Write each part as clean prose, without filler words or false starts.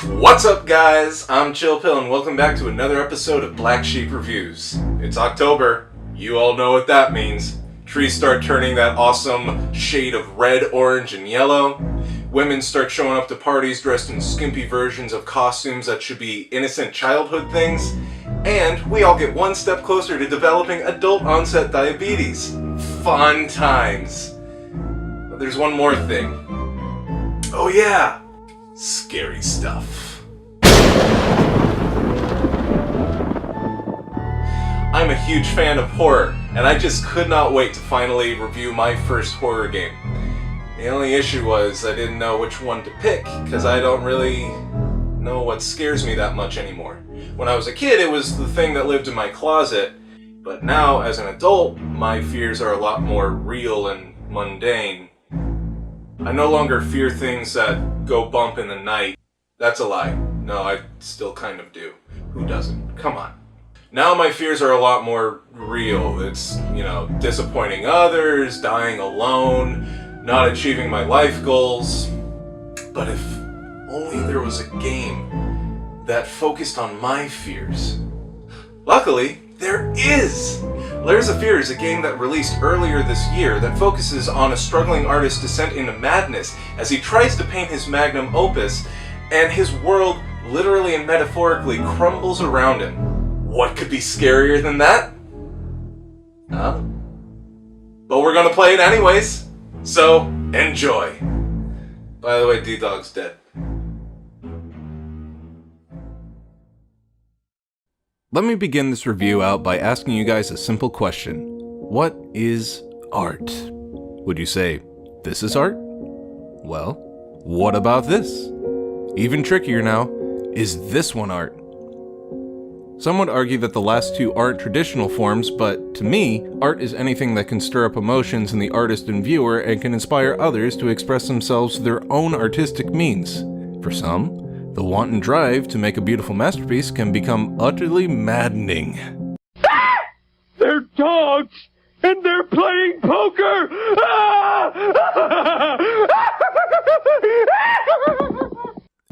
What's up, guys? I'm Chill Pill, and welcome back to another episode of Black Sheep Reviews. It's October. You all know what that means. Trees start turning that awesome shade of red, orange, and yellow. Women start showing up to parties dressed in skimpy versions of costumes that should be innocent childhood things. And we all get one step closer to developing adult-onset diabetes. Fun times. But there's one more thing. Oh yeah! Scary stuff. I'm a huge fan of horror, and I just could not wait to finally review my first horror game. The only issue was I didn't know which one to pick, because I don't really know what scares me that much anymore. When I was a kid, it was the thing that lived in my closet, but now, as an adult, my fears are a lot more real and mundane. I no longer fear things that go bump in the night. That's a lie. No, I still kind of do. Who doesn't? Come on. Now my fears are a lot more real. It's, disappointing others, dying alone, not achieving my life goals. But if only there was a game that focused on my fears. Luckily, there is! Layers of Fear is a game that released earlier this year that focuses on a struggling artist's descent into madness as he tries to paint his magnum opus, and his world literally and metaphorically crumbles around him. What could be scarier than that? Huh? But we're gonna play it anyways, so enjoy! By the way, D-Dog's dead. Let me begin this review out by asking you guys a simple question. What is art? Would you say, this is art? Well, what about this? Even trickier now, is this one art? Some would argue that the last two aren't traditional forms, but to me, art is anything that can stir up emotions in the artist and viewer and can inspire others to express themselves through their own artistic means. For some, the wanton drive to make a beautiful masterpiece can become utterly maddening. Ah! They're dogs! And they're playing poker!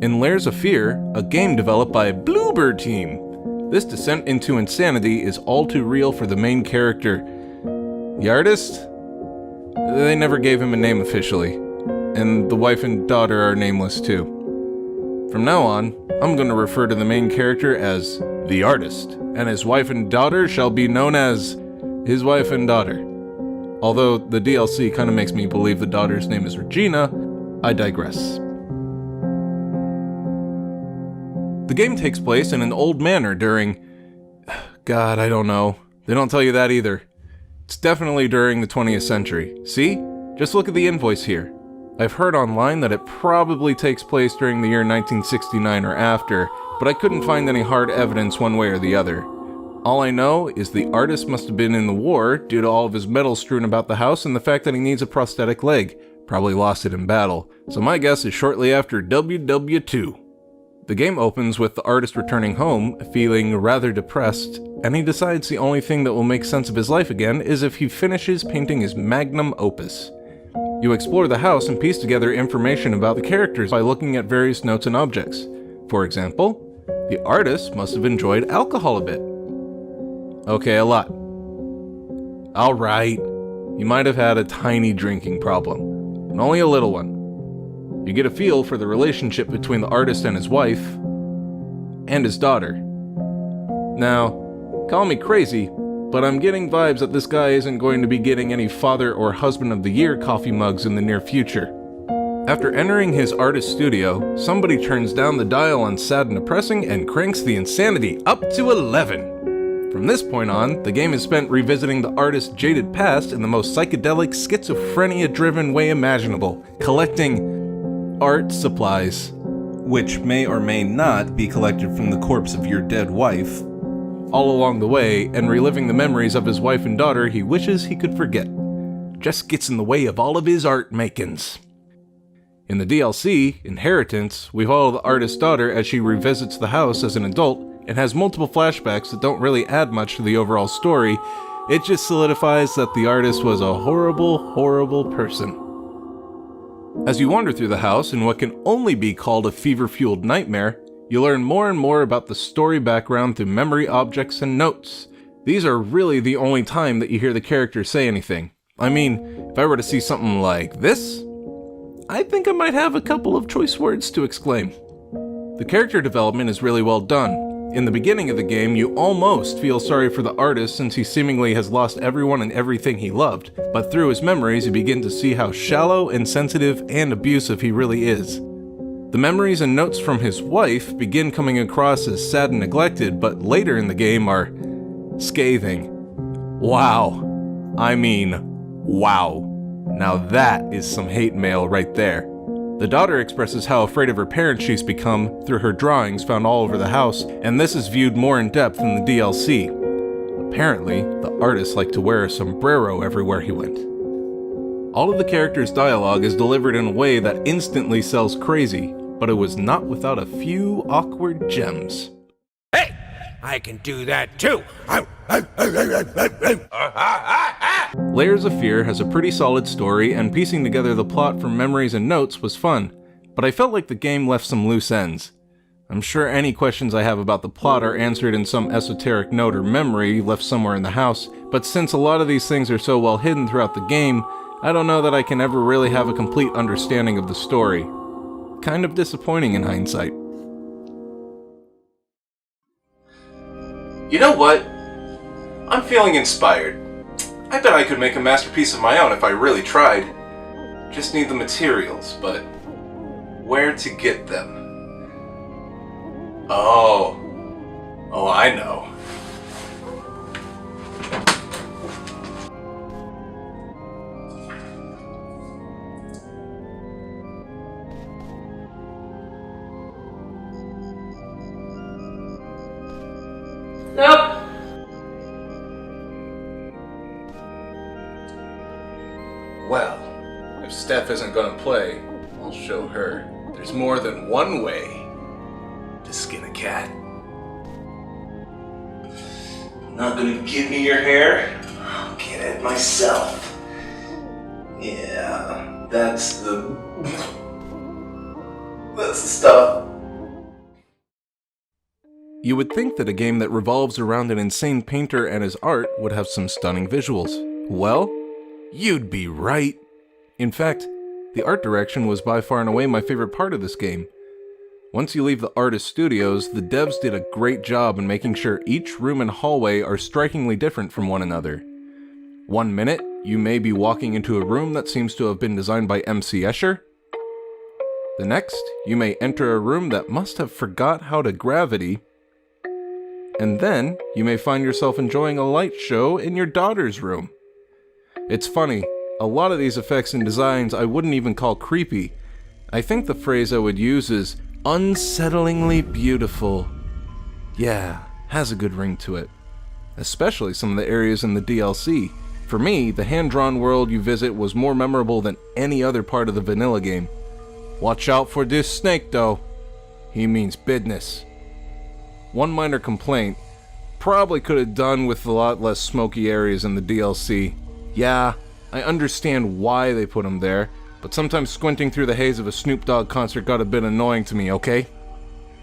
In Layers of Fear, a game developed by Bluebird Team, this descent into insanity is all too real for the main character. The artist? They never gave him a name officially, and the wife and daughter are nameless too. From now on, I'm going to refer to the main character as the artist, and his wife and daughter shall be known as his wife and daughter. Although the DLC kind of makes me believe the daughter's name is Regina, I digress. The game takes place in an old manor during... God, I don't know. They don't tell you that either. It's definitely during the 20th century. See? Just look at the invoice here. I've heard online that it probably takes place during the year 1969 or after, but I couldn't find any hard evidence one way or the other. All I know is the artist must have been in the war due to all of his metal strewn about the house and the fact that he needs a prosthetic leg. Probably lost it in battle, so my guess is shortly after WW2. The game opens with the artist returning home, feeling rather depressed, and he decides the only thing that will make sense of his life again is if he finishes painting his magnum opus. You explore the house and piece together information about the characters by looking at various notes and objects. For example, the artist must have enjoyed alcohol a bit. Okay, a lot. Alright, you might have had a tiny drinking problem, and only a little one. You get a feel for the relationship between the artist and his wife, and his daughter. Now, call me crazy, but I'm getting vibes that this guy isn't going to be getting any Father or Husband of the Year coffee mugs in the near future. After entering his artist studio, somebody turns down the dial on Sad and Depressing and cranks the insanity up to 11. From this point on, the game is spent revisiting the artist's jaded past in the most psychedelic, schizophrenia-driven way imaginable, collecting art supplies, which may or may not be collected from the corpse of your dead wife, all along the way, and reliving the memories of his wife and daughter he wishes he could forget. Just gets in the way of all of his art makings. In the DLC, Inheritance, we follow the artist's daughter as she revisits the house as an adult and has multiple flashbacks that don't really add much to the overall story. It just solidifies that the artist was a horrible, horrible person. As you wander through the house in what can only be called a fever-fueled nightmare, you learn more and more about the story background through memory objects and notes. These are really the only time that you hear the characters say anything. I mean, if I were to see something like this, I think I might have a couple of choice words to exclaim. The character development is really well done. In the beginning of the game, you almost feel sorry for the artist since he seemingly has lost everyone and everything he loved, but through his memories you begin to see how shallow, insensitive, and abusive he really is. The memories and notes from his wife begin coming across as sad and neglected, but later in the game are scathing. Wow. I mean, wow. Now that is some hate mail right there. The daughter expresses how afraid of her parents she's become through her drawings found all over the house, and this is viewed more in depth in the DLC. Apparently, the artist liked to wear a sombrero everywhere he went. All of the characters' dialogue is delivered in a way that instantly sells crazy, but it was not without a few awkward gems. Hey, I can do that too. Layers of Fear has a pretty solid story, and piecing together the plot from memories and notes was fun, but I felt like the game left some loose ends. I'm sure any questions I have about the plot are answered in some esoteric note or memory left somewhere in the house, but since a lot of these things are so well hidden throughout the game, I don't know that I can ever really have a complete understanding of the story. Kind of disappointing in hindsight. You know what? I'm feeling inspired. I bet I could make a masterpiece of my own if I really tried. Just need the materials, but where to get them? Oh, I know. Nope. Well, if Steph isn't gonna play, I'll show her. There's more than one way to skin a cat. Not gonna give me your hair? I'll get it myself. Yeah, that's the stuff. You would think that a game that revolves around an insane painter and his art would have some stunning visuals. Well, you'd be right. In fact, the art direction was by far and away my favorite part of this game. Once you leave the artist studios, the devs did a great job in making sure each room and hallway are strikingly different from one another. 1 minute, you may be walking into a room that seems to have been designed by MC Escher. The next, you may enter a room that must have forgot how to gravity. And then, you may find yourself enjoying a light show in your daughter's room. It's funny, a lot of these effects and designs I wouldn't even call creepy. I think the phrase I would use is unsettlingly beautiful. Yeah, has a good ring to it. Especially some of the areas in the DLC. For me, the hand-drawn world you visit was more memorable than any other part of the vanilla game. Watch out for this snake though. He means business. One minor complaint, probably could have done with a lot less smoky areas in the DLC. Yeah, I understand why they put them there, but sometimes squinting through the haze of a Snoop Dogg concert got a bit annoying to me, okay?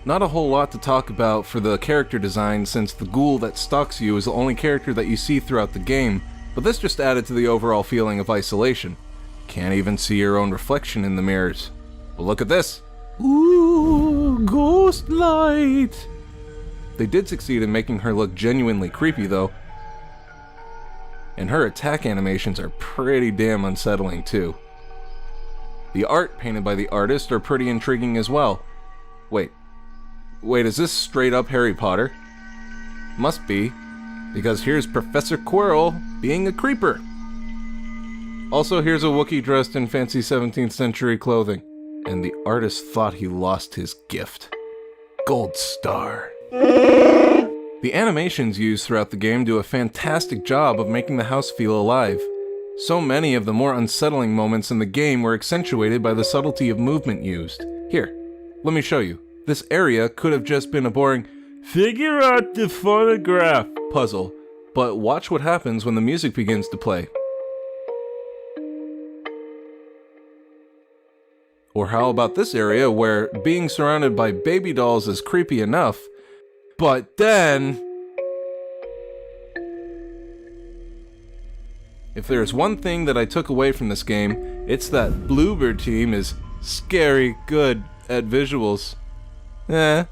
Not a whole lot to talk about for the character design since the ghoul that stalks you is the only character that you see throughout the game, but this just added to the overall feeling of isolation. Can't even see your own reflection in the mirrors. But look at this! Ooh, ghost light! They did succeed in making her look genuinely creepy though. And her attack animations are pretty damn unsettling too. The art painted by the artist are pretty intriguing as well. Wait, is this straight up Harry Potter? Must be, because here's Professor Quirrell being a creeper. Also, here's a Wookiee dressed in fancy 17th century clothing, and the artist thought he lost his gift. Gold star. The animations used throughout the game do a fantastic job of making the house feel alive. So many of the more unsettling moments in the game were accentuated by the subtlety of movement used. Here, let me show you. This area could have just been a boring figure out the phonograph puzzle, but watch what happens when the music begins to play. Or how about this area where being surrounded by baby dolls is creepy enough, but then... If there's one thing that I took away from this game, it's that Bluebird team is scary good at visuals. Eh.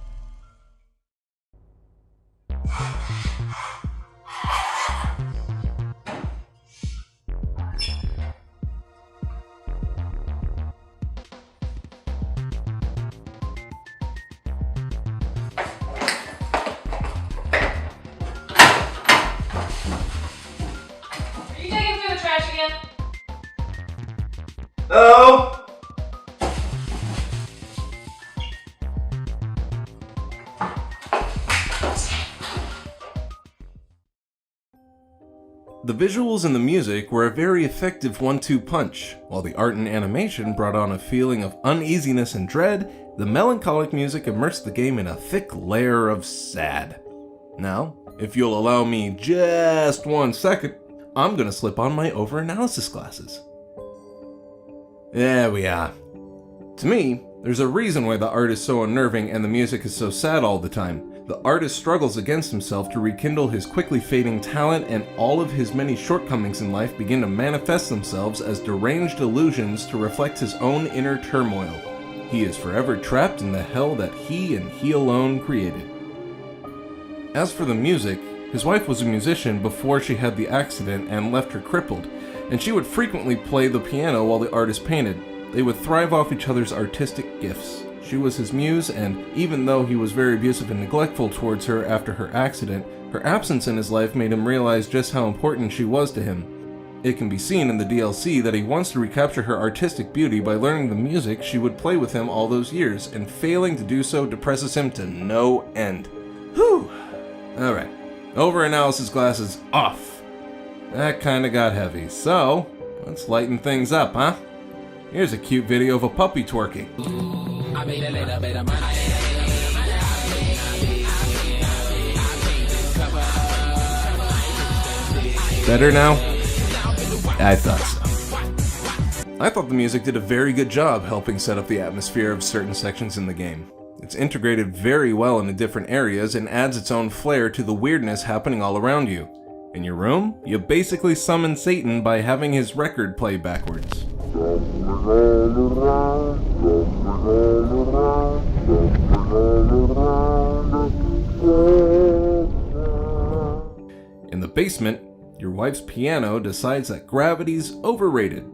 Are you digging through the trash again? No! The visuals and the music were a very effective 1-2 punch. While the art and animation brought on a feeling of uneasiness and dread, the melancholic music immersed the game in a thick layer of sad. Now, if you'll allow me just 1 second, I'm gonna slip on my overanalysis glasses. There we are. To me, there's a reason why the art is so unnerving and the music is so sad all the time. The artist struggles against himself to rekindle his quickly fading talent, and all of his many shortcomings in life begin to manifest themselves as deranged illusions to reflect his own inner turmoil. He is forever trapped in the hell that he and he alone created. As for the music, his wife was a musician before she had the accident and left her crippled, and she would frequently play the piano while the artist painted. They would thrive off each other's artistic gifts. She was his muse, and even though he was very abusive and neglectful towards her after her accident, her absence in his life made him realize just how important she was to him. It can be seen in the DLC that he wants to recapture her artistic beauty by learning the music she would play with him all those years, and failing to do so depresses him to no end. Whew! Alright, overanalysis glasses off. That kinda got heavy, so let's lighten things up, huh? Here's a cute video of a puppy twerking. Better now? I thought so. I thought the music did a very good job helping set up the atmosphere of certain sections in the game. It's integrated very well into different areas and adds its own flair to the weirdness happening all around you. In your room, you basically summon Satan by having his record play backwards. In the basement, your wife's piano decides that gravity's overrated.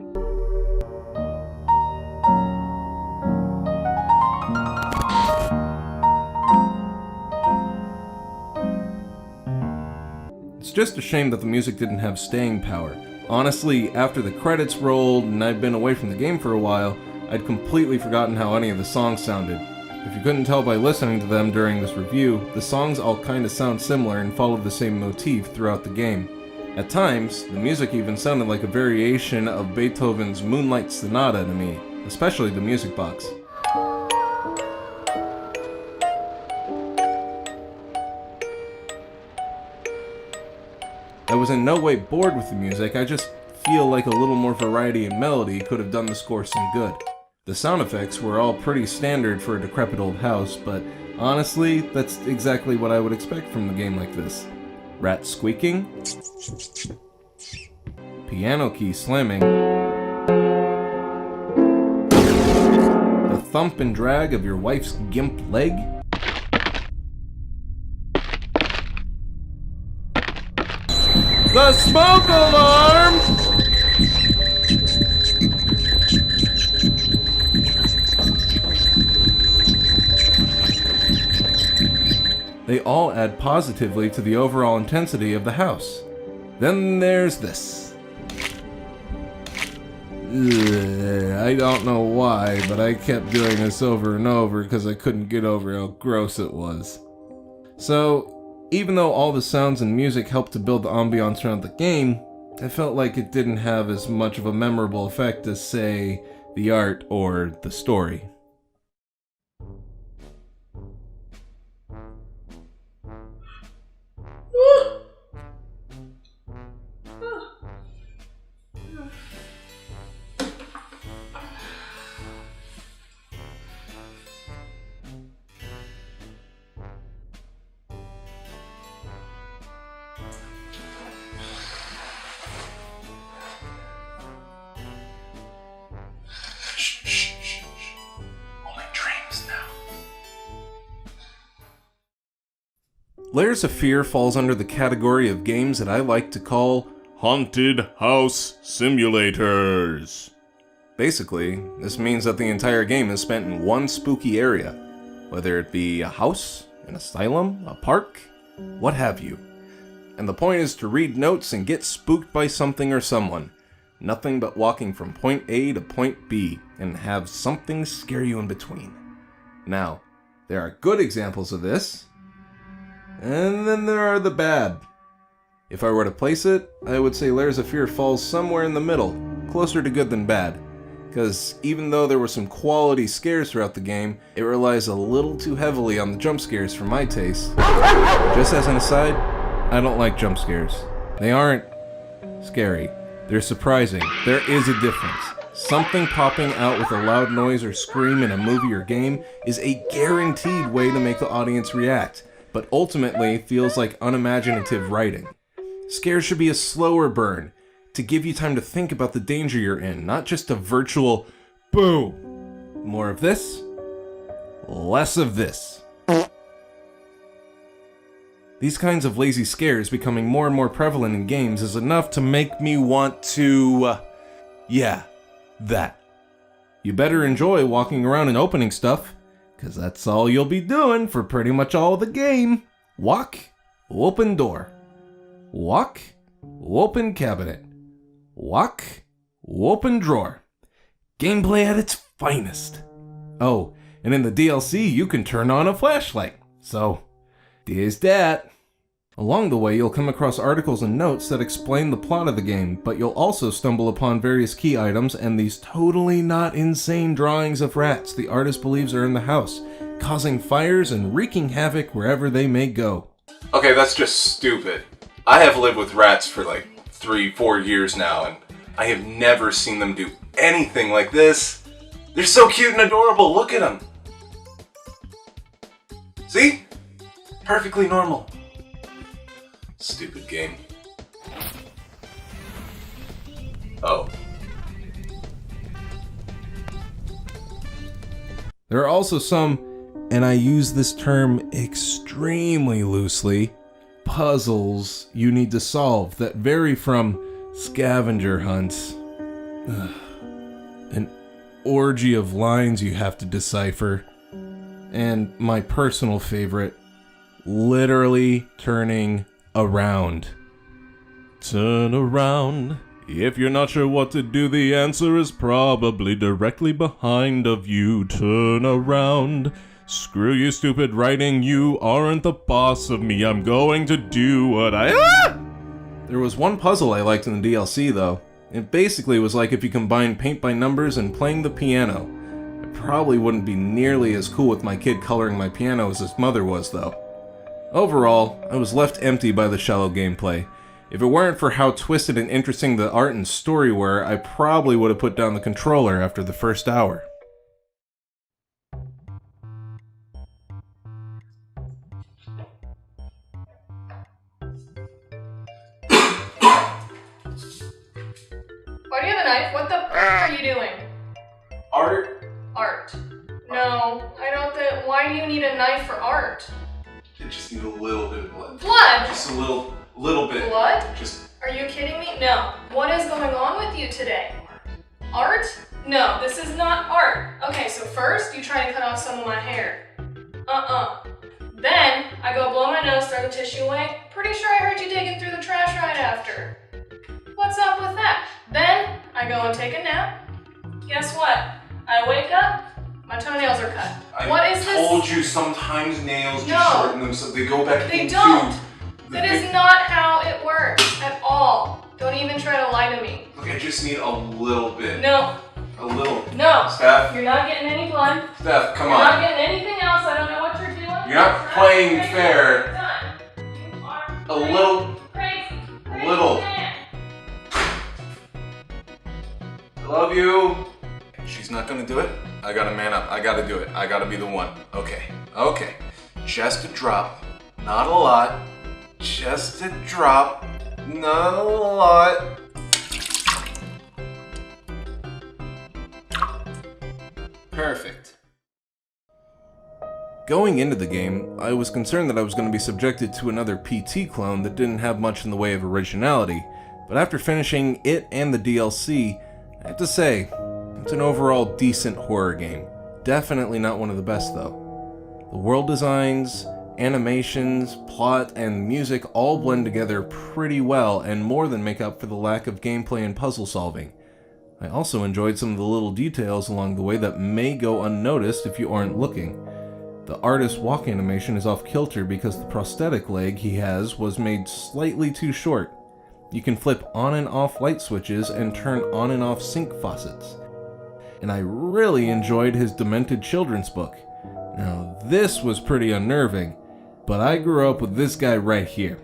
It's just a shame that the music didn't have staying power. Honestly, after the credits rolled and I'd been away from the game for a while, I'd completely forgotten how any of the songs sounded. If you couldn't tell by listening to them during this review, the songs all kinda sound similar and follow the same motif throughout the game. At times, the music even sounded like a variation of Beethoven's Moonlight Sonata to me, especially the music box. I was in no way bored with the music, I just feel like a little more variety and melody could have done the score some good. The sound effects were all pretty standard for a decrepit old house, but honestly, that's exactly what I would expect from a game like this. Rat squeaking, piano key slamming, the thump and drag of your wife's gimp leg, the smoke alarm! They all add positively to the overall intensity of the house. Then there's this. I don't know why, but I kept doing this over and over because I couldn't get over how gross it was. So, even though all the sounds and music helped to build the ambiance around the game, I felt like it didn't have as much of a memorable effect as, say, the art or the story. Layers of Fear falls under the category of games that I like to call haunted house simulators. Basically, this means that the entire game is spent in one spooky area, whether it be a house, an asylum, a park, what have you. And the point is to read notes and get spooked by something or someone. Nothing but walking from point A to point B, and have something scare you in between. Now, there are good examples of this, and then there are the bad. If I were to place it, I would say Layers of Fear falls somewhere in the middle, closer to good than bad. Because even though there were some quality scares throughout the game, it relies a little too heavily on the jump scares for my taste. Just as an aside, I don't like jump scares. They aren't scary. They're surprising. There is a difference. Something popping out with a loud noise or scream in a movie or game is a guaranteed way to make the audience react, but ultimately feels like unimaginative writing. Scares should be a slower burn, to give you time to think about the danger you're in, not just a virtual boo. More of this, less of this. These kinds of lazy scares becoming more and more prevalent in games is enough to make me want to, that. You better enjoy walking around and opening stuff, because that's all you'll be doing for pretty much all of the game. Walk, open door. Walk, open cabinet. Walk, open drawer. Gameplay at its finest. Oh, and in the DLC you can turn on a flashlight. So, there's that. Along the way you'll come across articles and notes that explain the plot of the game, but you'll also stumble upon various key items and these totally not insane drawings of rats the artist believes are in the house, causing fires and wreaking havoc wherever they may go. Okay, that's just stupid. I have lived with rats for like 3-4 years now, and I have never seen them do anything like this. They're so cute and adorable, look at them. See? Perfectly normal. Stupid game. Oh. There are also some, and I use this term extremely loosely, puzzles you need to solve that vary from scavenger hunts, an orgy of lines you have to decipher, and my personal favorite, literally turning around. Turn around. If you're not sure what to do, the answer is probably directly behind of you. Turn around. Screw you, stupid writing. You aren't the boss of me. I'm going to do what I... There was one puzzle I liked in the DLC, though. It basically was like if you combined paint by numbers and playing the piano. I probably wouldn't be nearly as cool with my kid coloring my piano as his mother was, though. Overall, I was left empty by the shallow gameplay. If it weren't for how twisted and interesting the art and story were, I probably would have put down the controller after the first hour. Why do you have a knife? What the f are you doing? Art? Art. No, I don't think. Why do you need a knife for art? I just need a little bit of blood. Blood? Just a little bit. Blood? Just... Are you kidding me? No. What is going on with you today? Art? No, this is not art. Okay, so first you try to cut off some of my hair. Then I go blow my nose, throw the tissue away. Pretty sure I heard you digging through the trash right after. What's up with that? Then I go and take a nap. Guess what? I wake up, my toenails are cut. What is this? I told you sometimes nails just shorten them so they go back They into... don't. That is not how it works at all. Don't even try to lie to me. Look, I just need a little bit. No. A little. No. Steph. You're not getting any blood. Steph, come You're on. not getting anything else. I don't know what you're doing. You're not playing fair. You are A little. crazy. A little. Man. I love you. She's not gonna do it. I gotta man up. I gotta do it. I gotta be the one. Okay. Okay. Just a drop. Not a lot. Just a drop. Not a lot. Perfect. Going into the game, I was concerned that I was going to be subjected to another PT clone that didn't have much in the way of originality, but after finishing it and the DLC, I have to say, it's an overall decent horror game. Definitely not one of the best though. The world designs, animations, plot, and music all blend together pretty well and more than make up for the lack of gameplay and puzzle solving. I also enjoyed some of the little details along the way that may go unnoticed if you aren't looking. The artist's walk animation is off kilter because the prosthetic leg he has was made slightly too short. You can flip on and off light switches and turn on and off sink faucets. And I really enjoyed his demented children's book. Now this was pretty unnerving, but I grew up with this guy right here.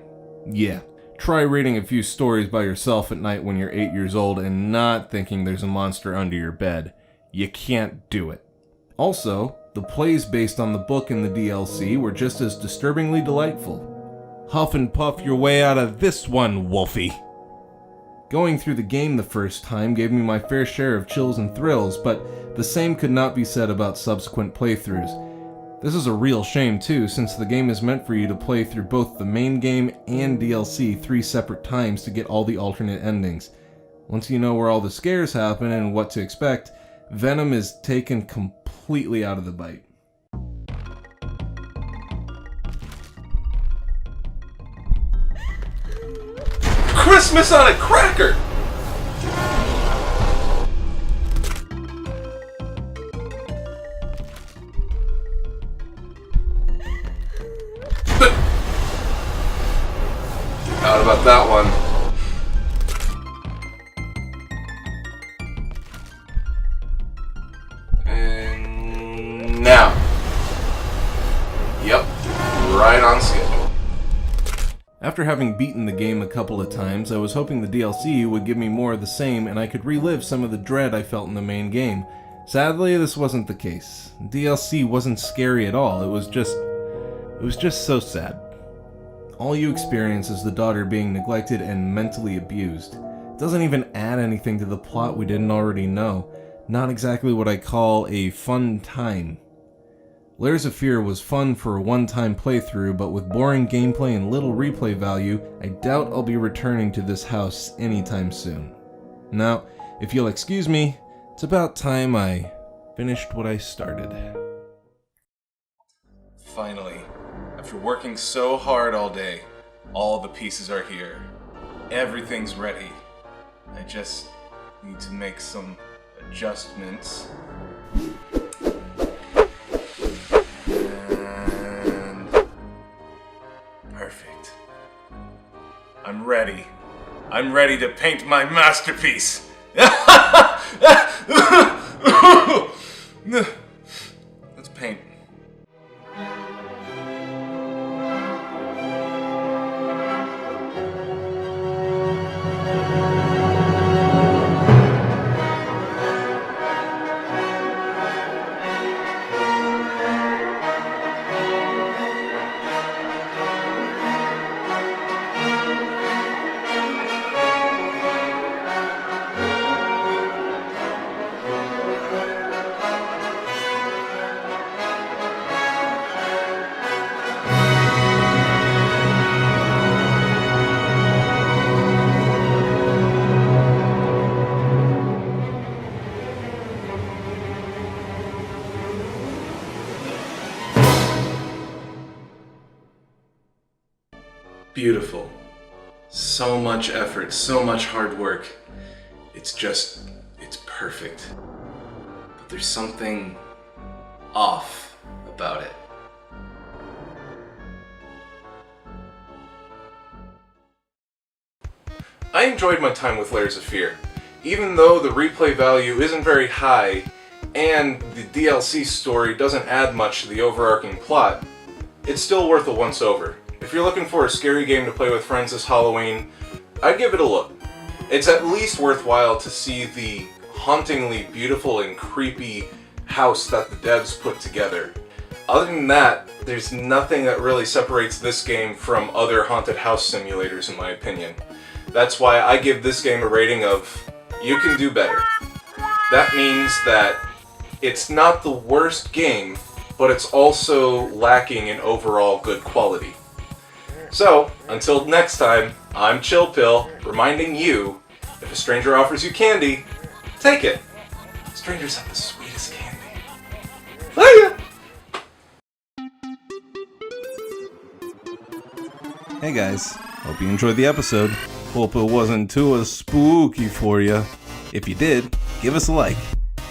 Yeah. Try reading a few stories by yourself at night when you're 8 years old and not thinking there's a monster under your bed. You can't do it. Also, the plays based on the book in the DLC were just as disturbingly delightful. Huff and puff your way out of this one, Wolfie. Going through the game the first time gave me my fair share of chills and thrills, but the same could not be said about subsequent playthroughs. This is a real shame too, since the game is meant for you to play through both the main game and DLC 3 separate times to get all the alternate endings. Once you know where all the scares happen and what to expect, Venom is taken completely out of the bite. Christmas on a cracker! Out about that one. And now. Yep, right on schedule. After having beaten the game a couple of times, I was hoping the DLC would give me more of the same and I could relive some of the dread I felt in the main game. Sadly, this wasn't the case. DLC wasn't scary at all, it was just so sad. All you experience is the daughter being neglected and mentally abused. It doesn't even add anything to the plot we didn't already know. Not exactly what I call a fun time. Layers of Fear was fun for a one-time playthrough, but with boring gameplay and little replay value, I doubt I'll be returning to this house anytime soon. Now, if you'll excuse me, it's about time I finished what I started. Finally, after working so hard all day, all the pieces are here. Everything's ready. I just need to make some adjustments. And perfect. I'm ready. I'm ready to paint my masterpiece. Let's paint. Beautiful. So much effort, so much hard work. It's perfect. But there's something off about it. I enjoyed my time with Layers of Fear. Even though the replay value isn't very high, and the DLC story doesn't add much to the overarching plot, it's still worth a once-over. If you're looking for a scary game to play with friends this Halloween, I'd give it a look. It's at least worthwhile to see the hauntingly beautiful and creepy house that the devs put together. Other than that, there's nothing that really separates this game from other haunted house simulators in my opinion. That's why I give this game a rating of, you can do better. That means that it's not the worst game, but it's also lacking in overall good quality. So, until next time, I'm Chill Pill, reminding you, if a stranger offers you candy, take it. Strangers have the sweetest candy. Hiya! Hey guys, hope you enjoyed the episode. Hope it wasn't too spooky for you. If you did, give us a like.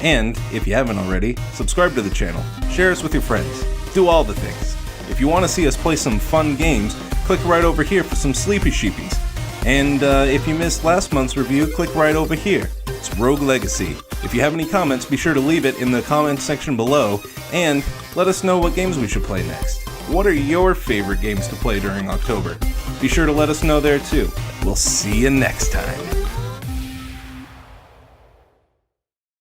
And, if you haven't already, subscribe to the channel, share us with your friends, do all the things. If you want to see us play some fun games, click right over here for some Sleepy Sheepies. And if you missed last month's review, click right over here. It's Rogue Legacy. If you have any comments, be sure to leave it in the comments section below, and let us know what games we should play next. What are your favorite games to play during October? Be sure to let us know there too. We'll see you next time.